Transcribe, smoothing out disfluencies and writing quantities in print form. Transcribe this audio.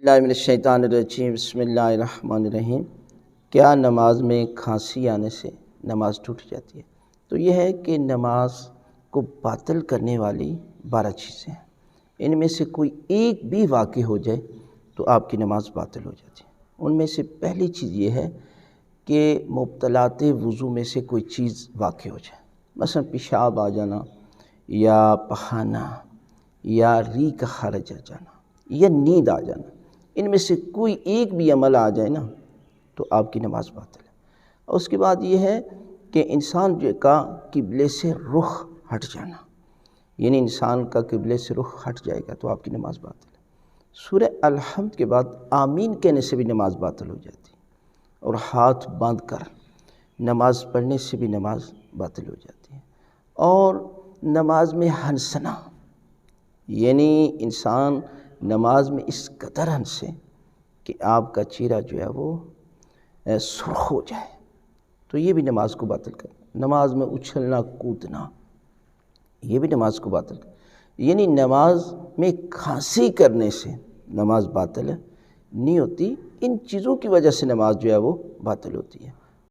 اللہ من الشیطان الرجیم بسم اللہ الرحمن الرحیم۔ کیا نماز میں کھانسی آنے سے نماز ٹوٹ جاتی ہے؟ تو یہ ہے کہ نماز کو باطل کرنے والی 12 چیزیں ہیں، ان میں سے کوئی ایک بھی واقع ہو جائے تو آپ کی نماز باطل ہو جاتی ہے۔ ان میں سے پہلی چیز یہ ہے کہ مبطلات وضو میں سے کوئی چیز واقع ہو جائے، مثلا پیشاب آ جانا یا پخانا یا ری کا خارج آ جانا یا نیند آ جانا، ان میں سے کوئی ایک بھی عمل آ جائے نا تو آپ کی نماز باطل ہے۔ اور اس کے بعد یہ ہے کہ انسان کا قبلے سے رخ ہٹ جانا، یعنی انسان کا قبلے سے رخ ہٹ جائے گا تو آپ کی نماز باطل ہے۔ سورہ الحمد کے بعد آمین کہنے سے بھی نماز باطل ہو جاتی ہے، اور ہاتھ باندھ کر نماز پڑھنے سے بھی نماز باطل ہو جاتی ہے۔ اور نماز میں ہنسنا، یعنی انسان نماز میں اس قدر ہنسے کہ آپ کا چہرہ جو ہے وہ سرخ ہو جائے تو یہ بھی نماز کو باطل کر۔ نماز میں اچھلنا کودنا، یہ بھی نماز کو باطل کر، یعنی نماز میں کھانسی کرنے سے نماز باطل نہیں ہوتی، ان چیزوں کی وجہ سے نماز جو ہے وہ باطل ہوتی ہے۔